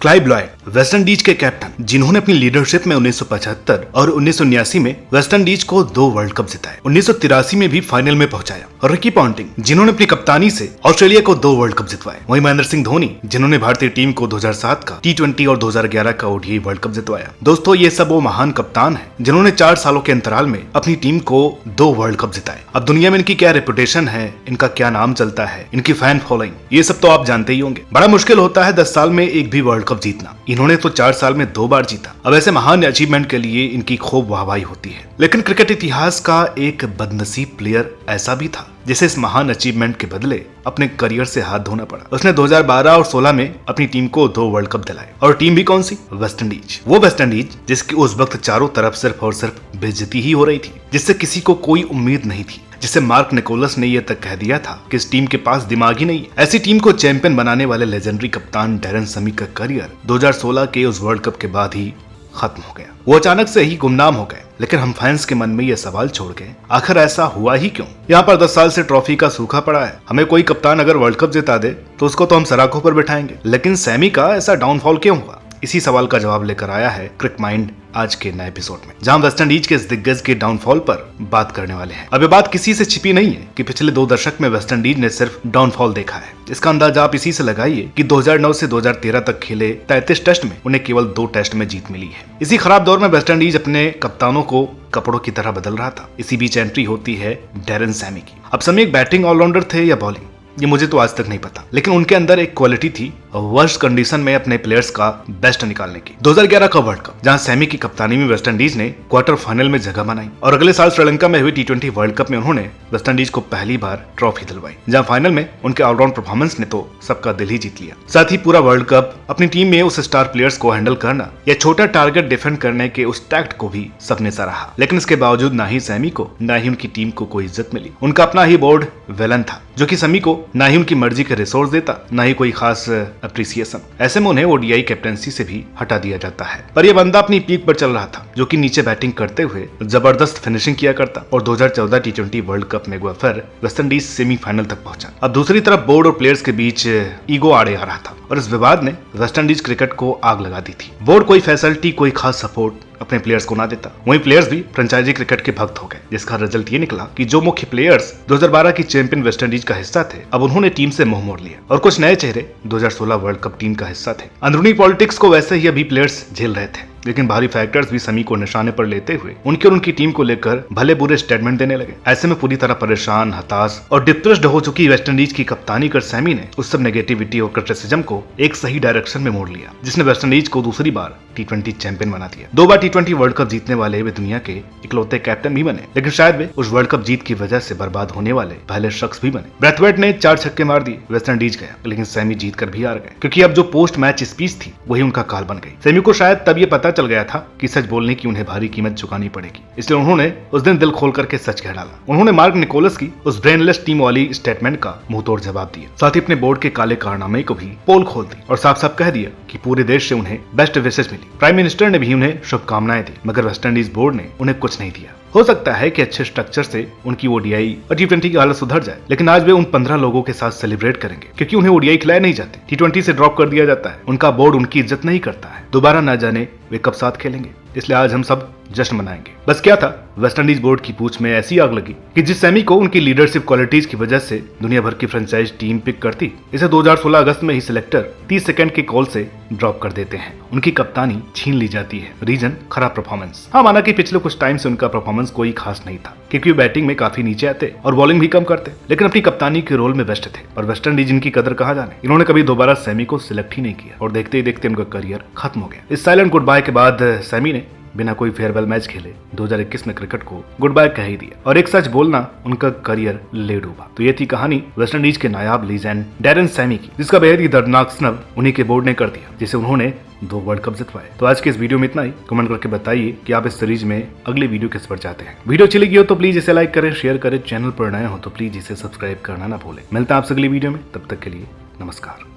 Clive Lloyd West Indies के captain जिन्होंने अपनी लीडरशिप में 1975 और 1979 में वेस्ट इंडीज को 2 वर्ल्ड कप जिताए, 1983 में भी फाइनल में पहुंचाया, और रिकी पॉन्टिंग जिन्होंने अपनी कप्तानी से ऑस्ट्रेलिया को 2 वर्ल्ड कप जितवाए। वहीं महेंद्र सिंह धोनी जिन्होंने भारतीय टीम को 2007 का T20 और 2011 का ODI वर्ल्ड कप जितवाया। दोस्तों, ये सब वो महान कप्तान हैं जिन्होंने 4 सालों के अंतराल में अपनी टीम को 2 वर्ल्ड कप जिताए। अब दुनिया में इनकी क्या रेपुटेशन है, इनका क्या नाम चलता है, इनकी फैन फॉलोइंग, ये सब तो आप जानते ही होंगे। बड़ा मुश्किल होता है 10 साल में एक भी वर्ल्ड कप जीतना, इन्होंने तो 4 साल में 2 बार जीता। अब ऐसे महान अचीवमेंट के लिए इनकी खूब वाहवाही होती है, लेकिन क्रिकेट इतिहास का एक बदनसीब प्लेयर ऐसा भी था जिसे इस महान अचीवमेंट के बदले अपने करियर से हाथ धोना पड़ा। उसने 2012 और 16 में अपनी टीम को 2 वर्ल्ड कप दिलाए, और टीम भी कौन सी? West Indies. वो वेस्ट इंडीज जिसकी उस वक्त चारों तरफ सिर्फ और सिर्फ बेइज्जती ही हो रही थी, जिससे किसी को कोई उम्मीद नहीं थी, जिसे मार्क निकोलस ने यह तक कह दिया था कि इस टीम के पास दिमाग ही नहीं है। ऐसी टीम को चैंपियन बनाने वाले लेजेंडरी कप्तान डैरेन समी का करियर 2016 के उस वर्ल्ड कप के बाद ही खत्म हो गया। वो अचानक से ही गुमनाम हो गए। लेकिन हम फैंस के मन में ये सवाल छोड़ गए, आखिर ऐसा हुआ ही क्यों? यहाँ पर 10 साल से ट्रॉफी का सूखा पड़ा है। हमें कोई कप्तान अगर वर्ल्ड कप जिता दे तो उसको तो हम सराखों पर बैठाएंगे, लेकिन सैमी का ऐसा डाउनफॉल क्यों हुआ? इसी सवाल का जवाब लेकर आया है क्रिक माइंड आज के नए एपिसोड में, जहां वेस्ट इंडीज के इस दिग्गज के डाउनफॉल पर बात करने वाले हैं। अब ये बात किसी से छिपी नहीं है कि पिछले 2 दशक में वेस्ट इंडीज ने सिर्फ डाउनफॉल देखा है। इसका अंदाजा आप इसी से लगाइए कि 2009 से 2013 तक खेले 33 टेस्ट में उन्हें केवल 2 टेस्ट में जीत मिली है। इसी खराब दौर में वेस्ट इंडीज अपने कप्तानों को कपड़ों की तरह बदल रहा था। इसी बीच एंट्री होती है डैरेन सैमी की। अब सैमी एक बैटिंग ऑलराउंडर थे या बॉलिंग, ये मुझे तो आज तक नहीं पता, लेकिन उनके अंदर एक क्वालिटी थी वर्स्ट कंडीशन में अपने प्लेयर्स का बेस्ट निकालने की। 2011 का वर्ल्ड कप, जहां सैमी की कप्तानी में वेस्ट इंडीज ने क्वार्टर फाइनल में जगह बनाई, और अगले साल श्रीलंका में हुई T20 वर्ल्ड कप में उन्होंने वेस्ट इंडीज को पहली बार ट्रॉफी दिलवाई, जहां फाइनल में उनके ऑलराउंड परफॉर्मेंस ने तो सबका दिल ही जीत लिया। साथ ही पूरा वर्ल्ड कप अपनी टीम में उस स्टार प्लेयर्स को हैंडल करना या छोटा टारगेट डिफेंड करने के उस टैक्ट को भी सबने सराहा। लेकिन इसके बावजूद ना ही सैमी को ना ही उनकी टीम को कोई इज्जत मिली। उनका अपना ही बोर्ड विलन था, जो कि सैमी को ना ही उनकी मर्जी के रिसोर्स देता, ना ही कोई खास अप्रिसिएशन। ऐसे में उन्हें ODI कैप्टेंसी से भी हटा दिया जाता है। पर यह बंदा अपनी पीक पर चल रहा था, जो कि नीचे बैटिंग करते हुए जबरदस्त फिनिशिंग किया करता, और 2014 T20 वर्ल्ड कप में फिर वेस्ट इंडीज सेमीफाइनल तक पहुंचा। अब दूसरी तरफ बोर्ड और प्लेयर्स के बीच ईगो आड़े आ रहा था, और इस विवाद ने वेस्ट इंडीज क्रिकेट को आग लगा दी थी। बोर्ड कोई फैसिलिटी, कोई खास सपोर्ट अपने प्लेयर्स को ना देता, वहीं प्लेयर्स भी फ्रेंचाइजी क्रिकेट के भक्त हो गए, जिसका रिजल्ट ये निकला कि जो मुख्य प्लेयर्स 2012 की चैंपियन वेस्ट इंडीज का हिस्सा थे, अब उन्होंने टीम से मुंह मोड़ लिया, और कुछ नए चेहरे 2016 वर्ल्ड कप टीम का हिस्सा थे। अंदरूनी पॉलिटिक्स को वैसे ही अभी प्लेयर्स झेल रहे थे, लेकिन बाहरी फैक्टर्स भी समी को निशाने पर लेते हुए उनकी और उनकी टीम को लेकर भले बुरे स्टेटमेंट देने लगे। ऐसे में पूरी तरह परेशान, हताश और डिप्रेस्ड हो चुकी वेस्ट इंडीज की कप्तानी कर सैमी ने उस सब नेगेटिविटी और क्रिटिसिज्म को एक सही डायरेक्शन में मोड़ लिया, जिसने वेस्ट इंडीज को दूसरी बार T20 चैंपियन बना दिया। 2 बार T20 वर्ल्ड कप जीतने वाले वे दुनिया के इकलौते कैप्टन भी बने, लेकिन शायद वे उस वर्ल्ड कप जीत की वजह से बर्बाद होने वाले पहले शख्स भी बने। ब्रैथवेट ने 4 छक्के मार दिए, वेस्ट इंडीज गया, लेकिन सैमी जीत कर भी हार गए, क्योंकि अब जो पोस्ट मैच स्पीच थी वही उनका काल बन गई। सैमी को शायद तब ये पता चल गया था कि सच बोलने की उन्हें भारी कीमत चुकानी पड़ेगी, इसलिए उन्होंने उस दिन दिल खोल करके सच कह डाला। उन्होंने मार्क निकोलस की उस ब्रेनलेस टीम वाली स्टेटमेंट का मुंह तोड़ जवाब दिया। साथ ही अपने बोर्ड के काले कारनामे को भी पोल खोल दी, और साफ साफ कह दिया कि पूरे देश से उन्हें बेस्ट विशेष मिली। प्राइम मिनिस्टर ने भी उन्हें शुभकामनाएं दी, मगर वेस्ट इंडीज बोर्ड ने उन्हें कुछ नहीं दिया। हो सकता है कि अच्छे स्ट्रक्चर से उनकी ODI और T20 की हालत सुधर जाए, लेकिन आज वे उन 15 लोगों के साथ सेलिब्रेट करेंगे, क्योंकि उन्हें ODI खिलाए नहीं जाते, T20 से ड्रॉप कर दिया जाता है। उनका बोर्ड उनकी इज्जत नहीं करता है। दोबारा ना जाने वे कब साथ खेलेंगे, इसलिए आज हम सब जश्न मनाएंगे। बस क्या था, वेस्ट इंडीज बोर्ड की पूंछ में ऐसी आग लगी कि जिस सैमी को उनकी लीडरशिप क्वालिटीज की वजह से दुनिया भर की फ्रेंचाइज टीम पिक करती, इसे 2016 अगस्त में ही सिलेक्टर 30 सेकंड के कॉल से ड्रॉप कर देते हैं। उनकी कप्तानी छीन ली जाती है। रीजन खराब परफॉर्मेंस। हाँ, माना कि पिछले कुछ टाइम से उनका परफॉर्मेंस कोई खास नहीं था, क्योंकि बैटिंग में काफी नीचे आते और बॉलिंग भी कम करते, लेकिन अपनी कप्तानी के रोल में बेस्ट थे, और वेस्ट इंडीज इनकी कदर कहा जाने। इन्होंने कभी दोबारा सैमी को सिलेक्ट ही नहीं किया, और देखते ही देखते उनका करियर खत्म हो गया। इस साइलेंट गुड बाय के बाद सैमी ने बिना कोई फेयरवेल मैच खेले 2021 में क्रिकेट को गुड बाय कह ही दिया, और एक सच बोलना उनका करियर ले डूबा। तो ये थी कहानी वेस्ट इंडीज के नायाब लीजेंड डैरेन सैमी की, जिसका बेहद ही दर्दनाक स्नब उन्हीं के बोर्ड ने कर दिया, जिसे उन्होंने 2 वर्ल्ड कप जितवाए। तो आज के इस वीडियो में इतना ही। कमेंट करके बताइए कि आप इस सीरीज में अगले वीडियो किस पर चाहते हैं। वीडियो अच्छी लगी हो तो प्लीज इसे लाइक करें, शेयर करें। चैनल पर नए हो तो प्लीज इसे सब्सक्राइब करना ना भूलें। मिलते हैं आपसे अगली वीडियो में, तब तक के लिए नमस्कार।